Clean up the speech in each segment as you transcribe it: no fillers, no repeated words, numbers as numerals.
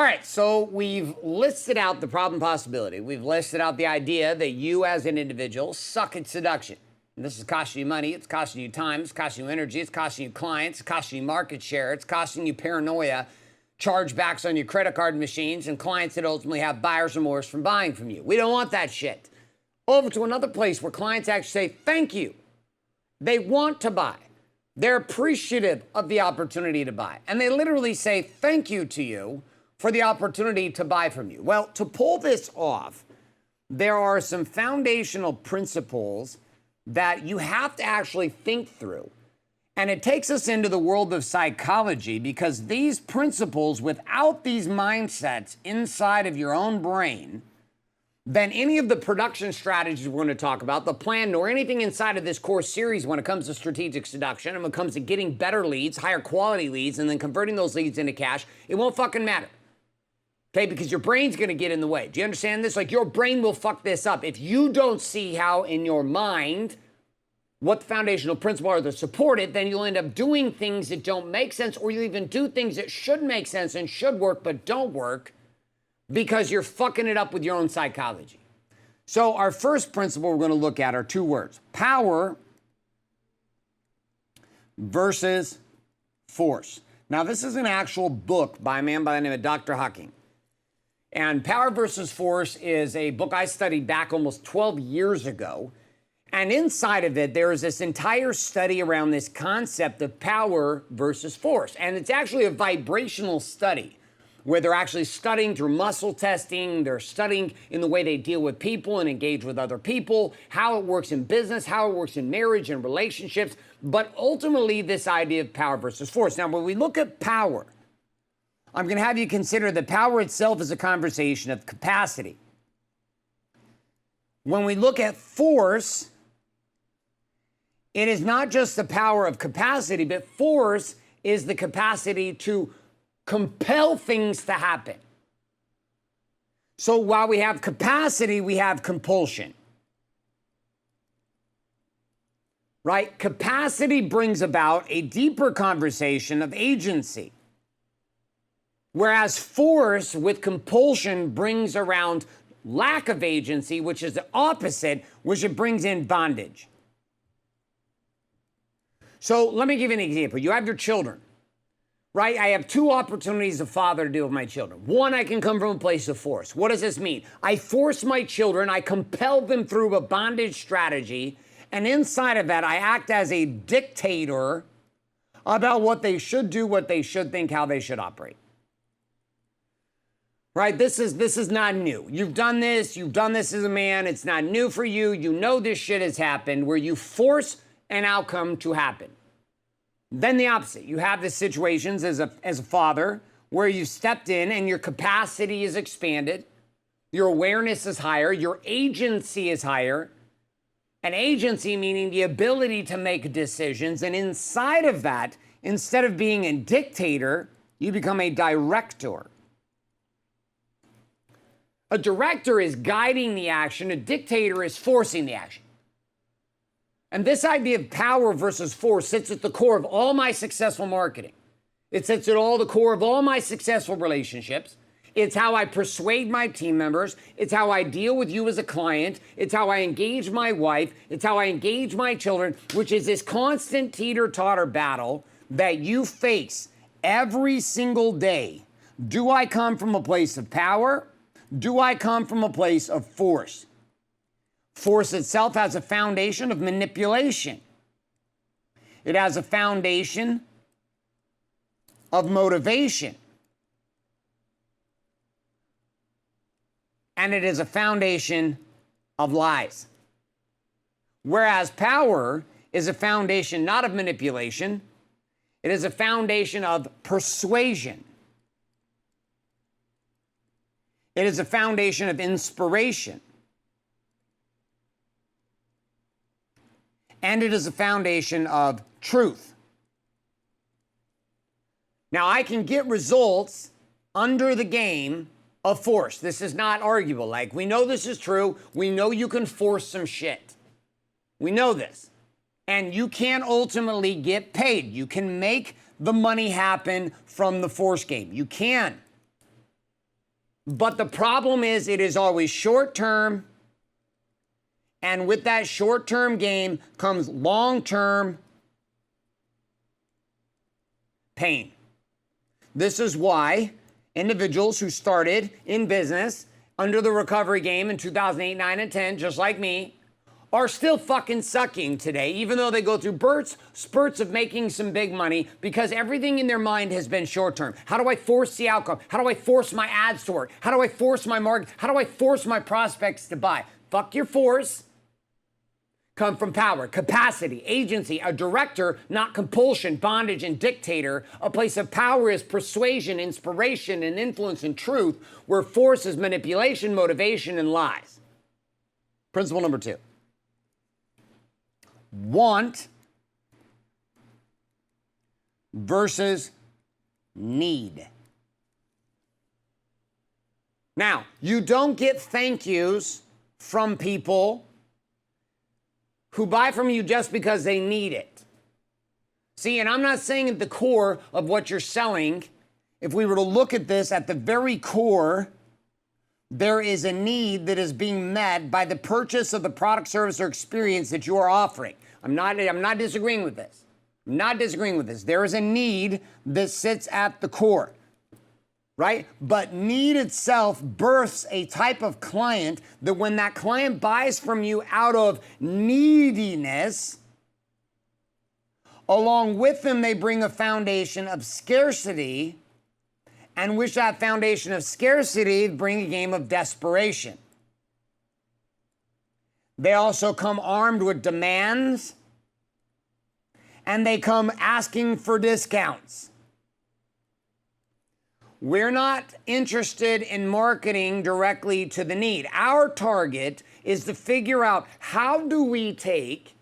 right, so we've listed out the problem possibility. We've listed out the idea that you as an individual suck at seduction. And this is costing you money, it's costing you time, it's costing you energy, it's costing you clients, it's costing you market share, it's costing you paranoia, chargebacks on your credit card machines, and clients that ultimately have buyer's remorse from buying from you. We don't want that shit. Over to another place where clients actually say thank you. They want to buy. They're appreciative of the opportunity to buy. And they literally say thank you to you for the opportunity to buy from you. Well, to pull this off, there are some foundational principles that you have to actually think through. And it takes us into the world of psychology, because these principles, without these mindsets inside of your own brain, then any of the production strategies we're going to talk about, the plan, or anything inside of this course series when it comes to strategic seduction and when it comes to getting better leads, higher quality leads, and then converting those leads into cash, it won't fucking matter. Okay, because your brain's going to get in the way. Do you understand this? Like, your brain will fuck this up. If you don't see how in your mind what the foundational principles are that support it, then you'll end up doing things that don't make sense, or you'll even do things that should make sense and should work but don't work because you're fucking it up with your own psychology. So our first principle we're going to look at are two words: power versus force. Now, this is an actual book by a man by the name of Dr. Hawking. And Power versus Force is a book I studied back almost 12 years ago. And inside of it, there is this entire study around this concept of power versus force. And it's actually a vibrational study where they're actually studying through muscle testing. They're studying in the way they deal with people and engage with other people, how it works in business, how it works in marriage and relationships. But ultimately, this idea of power versus force. Now, when we look at power, I'm going to have you consider that power itself is a conversation of capacity. When we look at force, it is not just the power of capacity, but force is the capacity to compel things to happen. So while we have capacity, we have compulsion. Right? Capacity brings about a deeper conversation of agency. Whereas force with compulsion brings around lack of agency, which is the opposite, which it brings in bondage. So let me give you an example. You have your children, right? I have two opportunities as a father to deal with my children. One, I can come from a place of force. What does this mean? I force my children, I compel them through a bondage strategy, and inside of that, I act as a dictator about what they should do, what they should think, how they should operate. Right? This is not new. You've done this as a man. It's not new for you. You know this shit has happened where you force an outcome to happen. Then the opposite. You have the situations as a father where you've stepped in and your capacity is expanded. Your awareness is higher. Your agency is higher. And agency meaning the ability to make decisions. And inside of that, instead of being a dictator, you become a director. A director is guiding the action. A dictator is forcing the action. And this idea of power versus force sits at the core of all my successful marketing. It sits at all the core of all my successful relationships. It's how I persuade my team members. It's how I deal with you as a client. It's how I engage my wife. It's how I engage my children, which is this constant teeter-totter battle that you face every single day. Do I come from a place of power? Do I come from a place of force? Force itself has a foundation of manipulation. It has a foundation of motivation. And it is a foundation of lies. Whereas power is a foundation not of manipulation, it is a foundation of persuasion. It is a foundation of inspiration. And it is a foundation of truth. Now, I can get results under the game of force. This is not arguable. Like, we know this is true. We know you can force some shit. We know this. And you can ultimately get paid. You can make the money happen from the force game. You can. But the problem is it is always short-term, and with that short-term gain comes long-term pain. This is why individuals who started in business under the recovery game in 2008, 9, and 10, just like me, are still fucking sucking today, even though they go through spurts of making some big money, because everything in their mind has been short-term. How do I force the outcome? How do I force my ads to work? How do I force my market? How do I force my prospects to buy? Fuck your force. Come from power, capacity, agency, a director, not compulsion, bondage, and dictator. A place of power is persuasion, inspiration, and influence and truth, where force is manipulation, motivation, and lies. Principle number 2. Want versus need. Now, you don't get thank yous from people who buy from you just because they need it. See, and I'm not saying at the core of what you're selling, if we were to look at this at the very core, there is a need that is being met by the purchase of the product, service, or experience that you are offering. I'm not disagreeing with this. I'm not disagreeing with this. There is a need that sits at the core, right? But need itself births a type of client that when that client buys from you out of neediness, along with them, they bring a foundation of scarcity, and with that foundation of scarcity, bring a game of desperation. They also come armed with demands, and they come asking for discounts. We're not interested in marketing directly to the need. Our target is to figure out, how do we take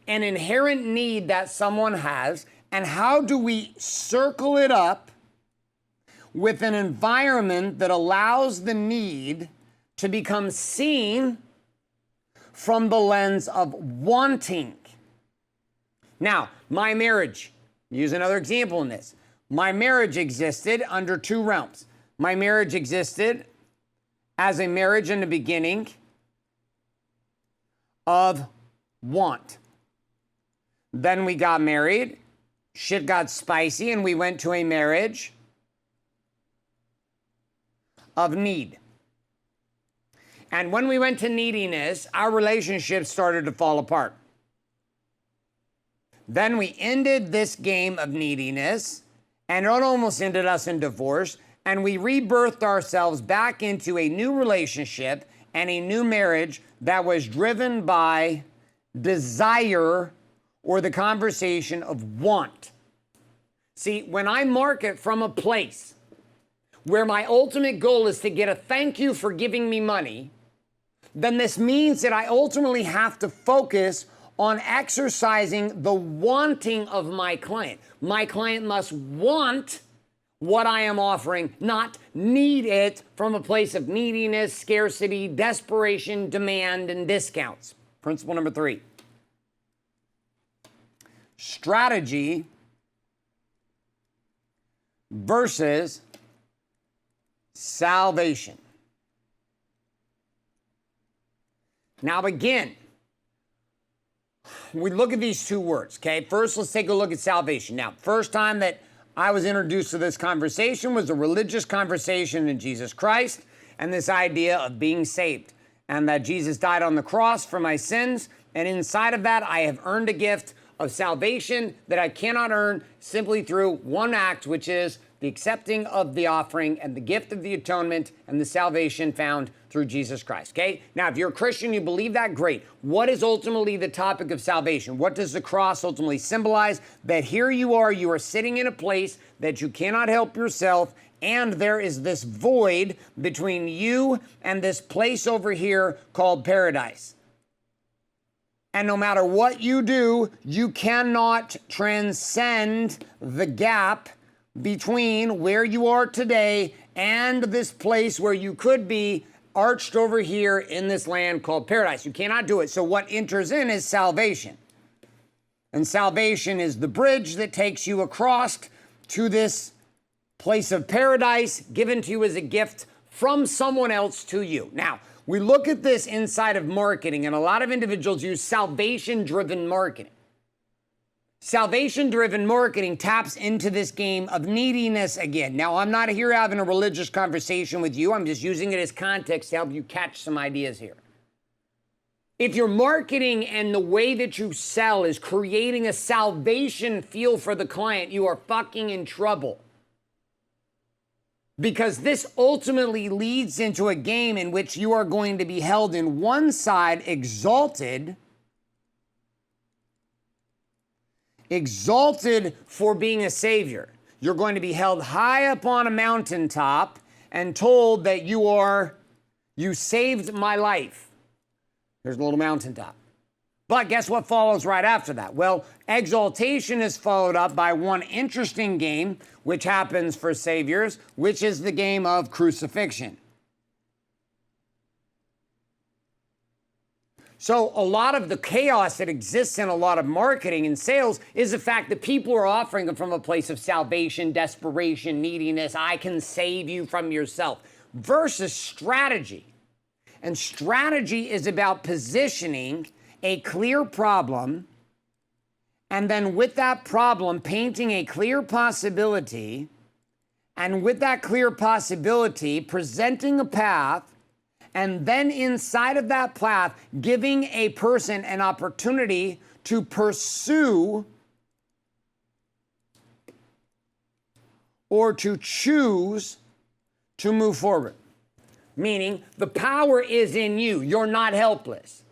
an inherent need that someone has, and how do we circle it up with an environment that allows the need to become seen from the lens of wanting. Now, my marriage, use another example in this. My marriage existed under 2 realms. My marriage existed as a marriage in the beginning of want. Then we got married, shit got spicy, and we went to a marriage of need. And when we went to neediness, our relationship started to fall apart. Then we ended this game of neediness, and it almost ended us in divorce, and we rebirthed ourselves back into a new relationship and a new marriage that was driven by desire or the conversation of want. See, when I market from a place where my ultimate goal is to get a thank you for giving me money, then this means that I ultimately have to focus on exercising the wanting of my client. My client must want what I am offering, not need it from a place of neediness, scarcity, desperation, demand, and discounts. Principle number 3. Strategy versus salvation. Now again, we look at these 2 words, okay? First, let's take a look at salvation. Now, first time that I was introduced to this conversation was a religious conversation in Jesus Christ and this idea of being saved, and that Jesus died on the cross for my sins, and inside of that, I have earned a gift of salvation that I cannot earn simply through one act, which is the accepting of the offering and the gift of the atonement and the salvation found through Jesus Christ, okay? Now, if you're a Christian, you believe that, great. What is ultimately the topic of salvation? What does the cross ultimately symbolize? That here you are sitting in a place that you cannot help yourself, and there is this void between you and this place over here called paradise. And no matter what you do, you cannot transcend the gap between where you are today and this place where you could be arched over here in this land called paradise. You cannot do it. So what enters in is salvation. And salvation is the bridge that takes you across to this place of paradise given to you as a gift from someone else to you. Now, we look at this inside of marketing, and a lot of individuals use salvation-driven marketing. Salvation-driven marketing taps into this game of neediness again. Now, I'm not here having a religious conversation with you. I'm just using it as context to help you catch some ideas here. If your marketing and the way that you sell is creating a salvation feel for the client, you are fucking in trouble. Because this ultimately leads into a game in which you are going to be held in one side exalted for being a savior. You're going to be held high up on a mountaintop and told that you saved my life. There's a little mountaintop. But guess what follows right after that? Well, exaltation is followed up by one interesting game, which happens for saviors, which is the game of crucifixion. So a lot of the chaos that exists in a lot of marketing and sales is the fact that people are offering it from a place of salvation, desperation, neediness. I can save you from yourself versus strategy. And strategy is about positioning a clear problem, and then with that problem, painting a clear possibility, and with that clear possibility, presenting a path, and then inside of that path, giving a person an opportunity to pursue or to choose to move forward. Meaning, the power is in you. You're not helpless.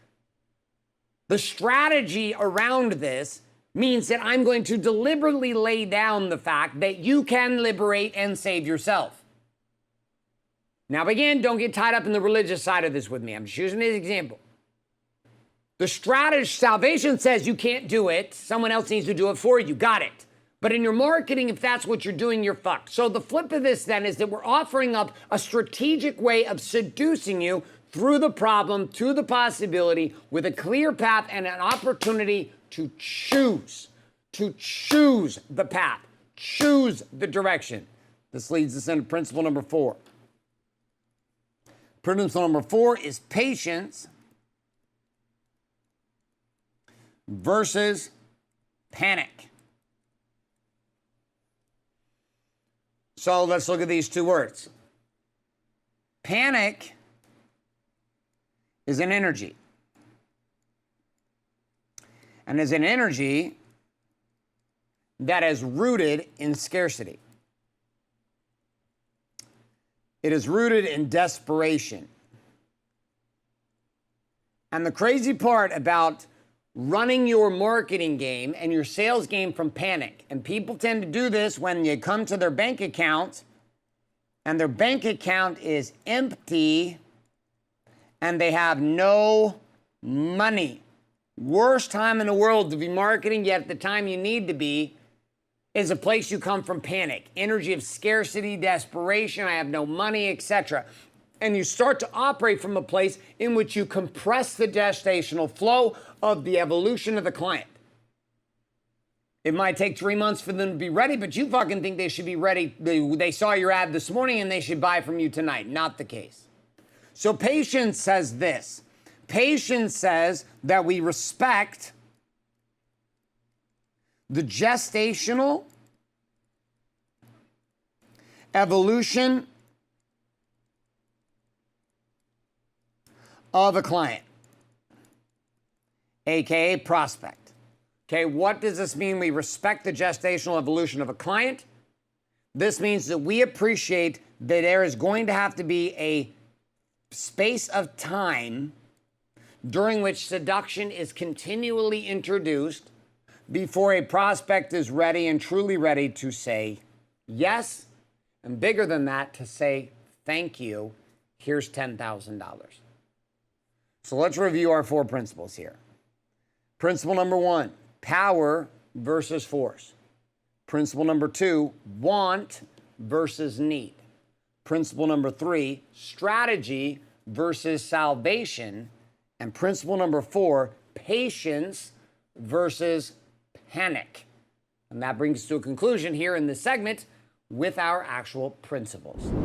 The strategy around this means that I'm going to deliberately lay down the fact that you can liberate and save yourself. Now, again, don't get tied up in the religious side of this with me. I'm just using this example. The strategy, salvation says you can't do it. Someone else needs to do it for you. Got it. But in your marketing, if that's what you're doing, you're fucked. So the flip of this then is that we're offering up a strategic way of seducing you through the problem, to the possibility, with a clear path and an opportunity to choose the path, choose the direction. This leads us into principle number 4. Principle number 4 is patience versus panic. So let's look at these two words. Panic is an energy. And is an energy that is rooted in scarcity. It is rooted in desperation. And the crazy part about running your marketing game and your sales game from panic, and people tend to do this when you come to their bank account and their bank account is empty and they have no money. Worst time in the world to be marketing, yet at the time you need to be, is a place you come from panic, energy of scarcity, desperation, I have no money, etc. And you start to operate from a place in which you compress the gestational flow of the evolution of the client. It might take 3 months for them to be ready, but you fucking think they should be ready. They saw your ad this morning and they should buy from you tonight. Not the case. So patience says this. Patience says that we respect the gestational evolution of a client, aka prospect. Okay, what does this mean? We respect the gestational evolution of a client. This means that we appreciate that there is going to have to be a space of time during which seduction is continually introduced before a prospect is ready and truly ready to say yes, and bigger than that, to say thank you, here's $10,000. So let's review our 4 principles here. Principle number 1, power versus force. Principle number 2, want versus need. Principle number 3, strategy versus salvation. And principle number 4, patience versus panic. And that brings us to a conclusion here in this segment with our actual principles.